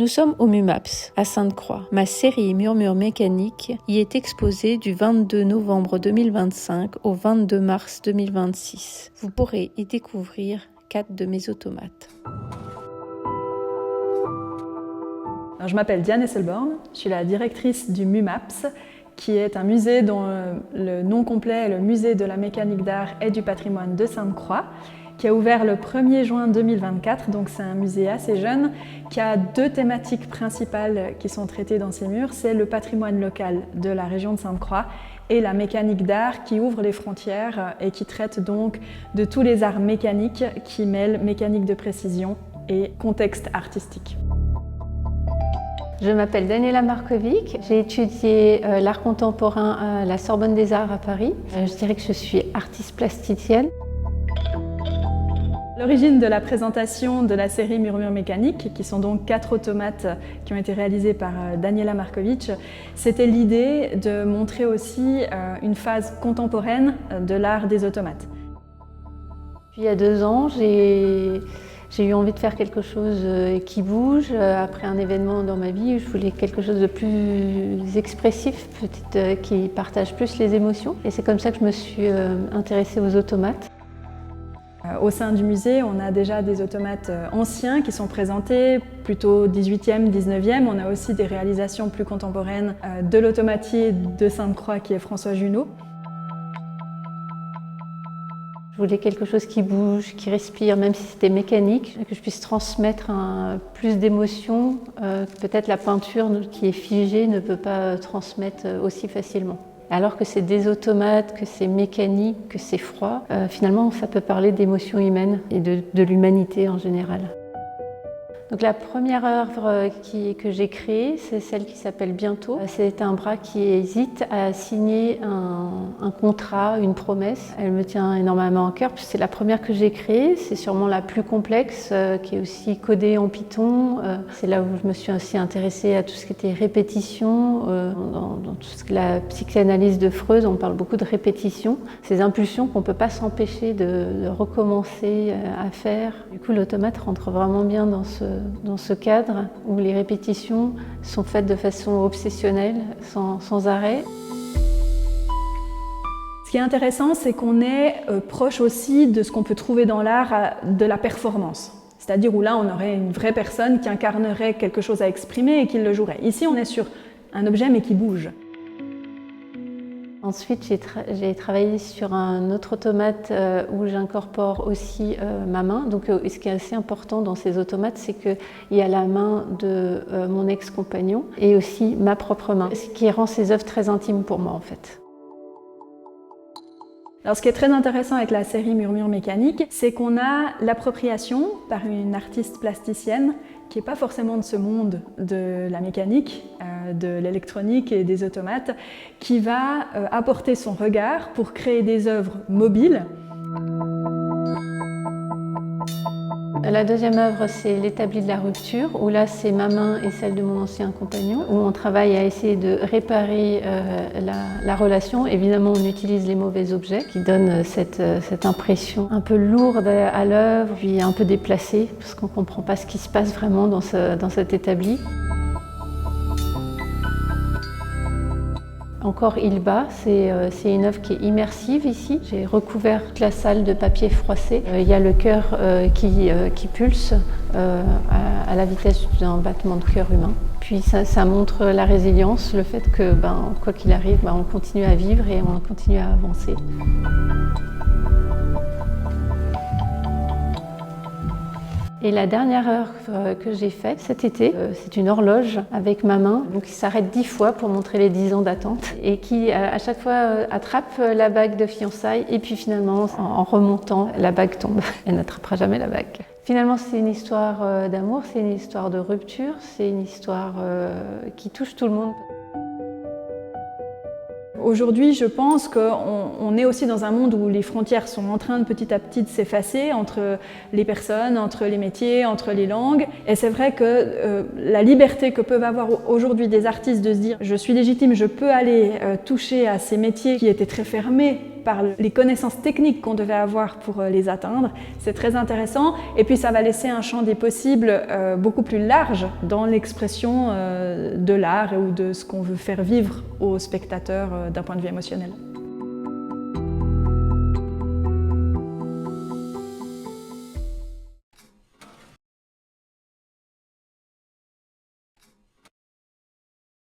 Nous sommes au MUMAPS, à Sainte-Croix. Ma série Murmures mécaniques y est exposée du 22 novembre 2025 au 22 mars 2026. Vous pourrez y découvrir 4 de mes automates. Alors, je m'appelle Diane Esselborn, je suis la directrice du MUMAPS, qui est un musée dont le nom complet est le Musée de la mécanique d'art et du patrimoine de Sainte-Croix, qui a ouvert le 1er juin 2024, donc c'est un musée assez jeune, qui a 2 thématiques principales qui sont traitées dans ses murs. C'est le patrimoine local de la région de Sainte-Croix et la mécanique d'art qui ouvre les frontières et qui traite donc de tous les arts mécaniques qui mêlent mécanique de précision et contexte artistique. Je m'appelle Daniela Markovic, j'ai étudié l'art contemporain à la Sorbonne des Arts à Paris. Je dirais que je suis artiste plasticienne. L'origine de la présentation de la série Murmures mécaniques, qui sont donc 4 automates qui ont été réalisés par Daniela Markovic, c'était l'idée de montrer aussi une phase contemporaine de l'art des automates. Puis il y a 2 ans, j'ai eu envie de faire quelque chose qui bouge. Après un événement dans ma vie, je voulais quelque chose de plus expressif, peut-être qui partage plus les émotions. Et c'est comme ça que je me suis intéressée aux automates. Au sein du musée, on a déjà des automates anciens qui sont présentés, plutôt 18e, 19e. On a aussi des réalisations plus contemporaines de l'automatier de Sainte-Croix qui est François Junot. Je voulais quelque chose qui bouge, qui respire, même si c'était mécanique, que je puisse transmettre plus d'émotions que peut-être la peinture qui est figée ne peut pas transmettre aussi facilement. Alors que c'est des automates, que c'est mécanique, que c'est froid, finalement ça peut parler d'émotions humaines et de l'humanité en général. Donc la première œuvre que j'ai créée, c'est celle qui s'appelle Bientôt. C'est un bras qui hésite à signer un contrat, une promesse. Elle me tient énormément à cœur, c'est la première que j'ai créée. C'est sûrement la plus complexe, qui est aussi codée en Python. C'est là où je me suis aussi intéressée à tout ce qui était répétition. Dans tout ce que la psychanalyse de Freud, on parle beaucoup de répétition. Ces impulsions qu'on ne peut pas s'empêcher de recommencer à faire. Du coup, l'automate rentre vraiment bien dans ce cadre où les répétitions sont faites de façon obsessionnelle, sans arrêt. Ce qui est intéressant, c'est qu'on est proche aussi de ce qu'on peut trouver dans l'art de la performance. C'est-à-dire où là, on aurait une vraie personne qui incarnerait quelque chose à exprimer et qui le jouerait. Ici, on est sur un objet mais qui bouge. Ensuite, j'ai travaillé sur un autre automate où j'incorpore aussi ma main. Donc, ce qui est assez important dans ces automates, c'est qu'il y a la main de mon ex-compagnon et aussi ma propre main, ce qui rend ces œuvres très intimes pour moi en fait. Alors, ce qui est très intéressant avec la série Murmures mécaniques, c'est qu'on a l'appropriation par une artiste plasticienne qui n'est pas forcément de ce monde de la mécanique, de l'électronique et des automates, qui va apporter son regard pour créer des œuvres mobiles. La deuxième œuvre, c'est l'établi de la rupture, où là, c'est ma main et celle de mon ancien compagnon, où on travaille à essayer de réparer la relation. Évidemment, on utilise les mauvais objets qui donnent cette impression un peu lourde à l'œuvre, puis un peu déplacée, parce qu'on ne comprend pas ce qui se passe vraiment dans cet établi. Encore Il bat, c'est une œuvre qui est immersive ici. J'ai recouvert toute la salle de papier froissé. Il y a le cœur qui pulse à la vitesse d'un battement de cœur humain. Puis ça montre la résilience, le fait que quoi qu'il arrive, on continue à vivre et on continue à avancer. Et la dernière œuvre que j'ai faite cet été, c'est une horloge avec ma main, donc qui s'arrête 10 fois pour montrer les 10 ans d'attente et qui à chaque fois attrape la bague de fiançailles et puis finalement en remontant, la bague tombe. Elle n'attrapera jamais la bague. Finalement, c'est une histoire d'amour, c'est une histoire de rupture, c'est une histoire qui touche tout le monde. Aujourd'hui, je pense qu'on est aussi dans un monde où les frontières sont en train de petit à petit de s'effacer entre les personnes, entre les métiers, entre les langues. Et c'est vrai que la liberté que peuvent avoir aujourd'hui des artistes de se dire « je suis légitime, je peux aller toucher à ces métiers qui étaient très fermés » par les connaissances techniques qu'on devait avoir pour les atteindre. C'est très intéressant et puis ça va laisser un champ des possibles beaucoup plus large dans l'expression de l'art ou de ce qu'on veut faire vivre aux spectateurs d'un point de vue émotionnel.